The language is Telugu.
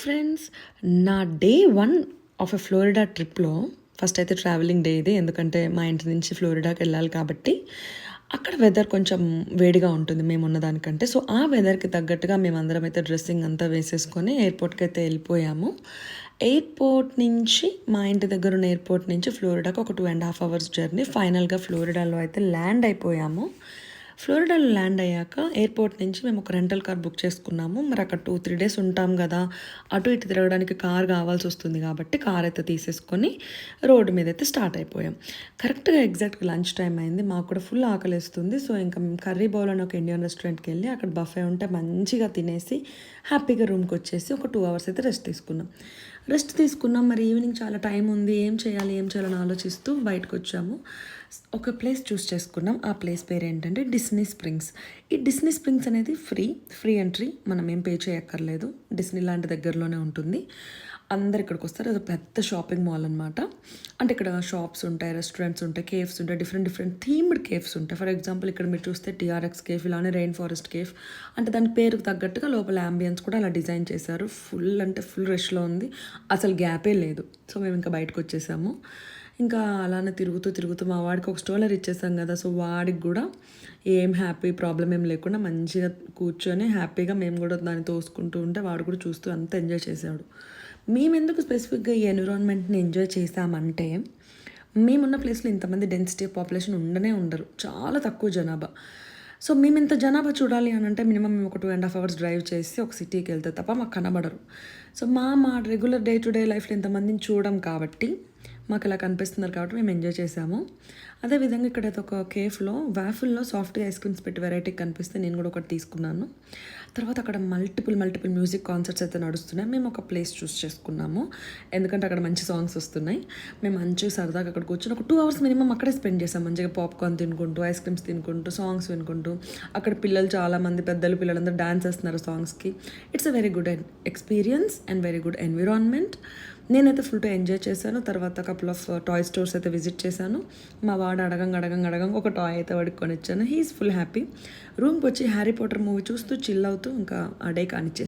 ఫ్రెండ్స్, నా డే 1 ఆఫ్ ఎ ఫ్లోరిడా ట్రిప్‌లో ఫస్ట్ అయితే ట్రావెలింగ్ డే ఇది. ఎందుకంటే మా ఇంటి నుంచి ఫ్లోరిడాకి వెళ్ళాలి కాబట్టి అక్కడ వెదర్ కొంచెం వేడిగా ఉంటుంది మేమున్న దానికంటే. సో, ఆ వెదర్‌కి తగ్గట్టుగా మేమందరం అయితే డ్రెస్సింగ్ అంతా వేసేసుకొని ఎయిర్‌పోర్ట్‌కి అయితే వెళ్ళిపోయాము. ఎయిర్‌పోర్ట్ నుంచి మా ఇంటి దగ్గర ఉన్న ఎయిర్‌పోర్ట్ నుంచి ఫ్లోరిడాకి ఒక 2½ అవర్స్ జర్నీ. ఫైనల్‌గా ఫ్లోరిడాలో అయితే ల్యాండ్ అయిపోయాము. ఫ్లోరిడాలో ల్యాండ్ అయ్యాక ఎయిర్‌పోర్ట్ నుంచి మేము ఒక రెంటల్ కార్ బుక్ చేసుకున్నాము. మరి అక్కడ 2, 3 డేస్ ఉంటాం గదా! అటు ఇటు తిరగడానికి కార్ కావాల్సొస్తుంది కాబట్టి కార్ అయితే తీసేసుకొని రోడ్డు మీదైతే స్టార్ట్ అయిపోయాం. కరెక్ట్‌గా ఎగ్జాక్ట్‌గా లంచ్ టైమ్ అయింది. మాకు కూడా ఫుల్ ఆకలేస్తుంది. సో, ఇంకా మేము కర్రీ బౌల్ అని ఒక ఇండియన్ రెస్టారెంట్‌కి వెళ్ళి అక్కడ బఫే ఉంటే మంచిగా తినేసి హ్యాపీగా రూమ్‌కొచ్చేసి ఒక 2 అవర్స్ అయితే రెస్ట్ తీసుకున్నాం. మరి ఈవినింగ్ చాలా టైం ఉంది. ఏం చేయాలని ఆలోచిస్తూ బయటకొచ్చాము. ఒక ప్లేస్ చూస్ చేసుకున్నాం. ఆ ప్లేస్ పేరేంటంటే డిస్నీ స్ప్రింగ్స్. ఈ డిస్నీ స్ప్రింగ్స్ అనేది ఫ్రీ ఎంట్రీ. మనం ఏం పే చేయక్కర్లేదు. డిస్నీ ల్యాండ్ దగ్గరలోనే ఉంటుంది. అందరు ఇక్కడికి వస్తారు. అది పెద్ద షాపింగ్ మాల్ అనమాట. అంటే ఇక్కడ షాప్స్ ఉంటాయి, రెస్టారెంట్స్ ఉంటాయి, కేవ్స్ ఉంటాయి, డిఫరెంట్ థీమ్డ్ కేవ్స్ ఉంటాయి. ఫర్ ఎగ్జాంపుల్ ఇక్కడ మీరు చూస్తే టీఆర్ఎక్స్ కేఫ్, ఇలానే రెయిన్ ఫారెస్ట్ కేఫ్. అంటే దాని పేరుకు తగ్గట్టుగా లోపల అంబియన్స్ కూడా అలా డిజైన్ చేశారు. ఫుల్ రష్‌లో ఉంది. అసలు గ్యాపే లేదు. సో, మేము ఇంకా బయటకు వచ్చేసాము. ఇంకా అలానే తిరుగుతూ మా వాడికి ఒక స్ట్రోలర్ ఇచ్చేసాం కదా! సో, వాడికి కూడా ఏం ప్రాబ్లమ్ ఏం లేకుండా మంచిగా కూర్చొని హ్యాపీగా మేము కూడా దాన్ని తోసుకుంటూ ఉంటే వాడు కూడా చూస్తూ అంతా ఎంజాయ్ చేసాడు. మేమెందుకు స్పెసిఫిక్‌గా ఈ ఎన్విరాన్మెంట్‌ని ఎంజాయ్ చేసామంటే, మేమున్న ప్లేస్‌లో ఇంతమంది డెన్సిటీ ఆఫ్ పాపులేషన్ ఉండరు. చాలా తక్కువ జనాభా. సో, మేమింత జనాభా చూడాలి అనంటే మినిమమ్ మేము ఒక 2½ అవర్స్ డ్రైవ్ చేసి ఒక సిటీకి వెళ్తే తప్ప మాకు కనబడరు. సో, మా రెగ్యులర్ డే టు డే లైఫ్‌లో ఇంతమందిని చూడం కాబట్టి మాకు ఇలా కనిపిస్తున్నారు కాబట్టి మేము ఎంజాయ్ చేసాము. అదేవిధంగా ఇక్కడైతే ఒక కేఫ్‌లో వాఫిల్‌లో సాఫ్ట్‌గా ఐస్ క్రీమ్స్ పెట్టి వెరైటీ కనిపిస్తే నేను కూడా ఒకటి తీసుకున్నాను. తర్వాత అక్కడ మల్టిపుల్ మ్యూజిక్ కాన్సర్ట్స్ అయితే నడుస్తున్నాయి. మేము ఒక ప్లేస్ చూస్ చేసుకున్నాము. ఎందుకంటే అక్కడ మంచి సాంగ్స్ వస్తున్నాయి. మేము మంచిగా సరదాగా అక్కడ కూర్చొని ఒక 2 అవర్స్ మినిమమ్ అక్కడే స్పెండ్ చేసాం. మంచిగా పాప్‌కార్న్ తినుకుంటూ, ఐస్ క్రీమ్స్ తినుకుంటూ, సాంగ్స్ వినుకుంటూ. అక్కడ పిల్లలు చాలామంది పిల్లలందరూ డాన్స్ చేస్తున్నారు సాంగ్స్‌కి. It's a very good experience and very good environment. నేనైతే ఫుల్‌గా ఎంజాయ్ చేశాను. తర్వాత కపుల్ ఆఫ్ టాయ్ స్టోర్స్ అయితే విజిట్ చేశాను. మా వాడు అడగంగా ఒక టాయ్ అయితే వాడికి కొనిచ్చాను. He is full happy. రూమ్‌కి వచ్చి హ్యారీ పాటర్ మూవీ చూస్తూ చిల్ అవుతూ ఇంకా ఆ డే కానిచ్చేసాను.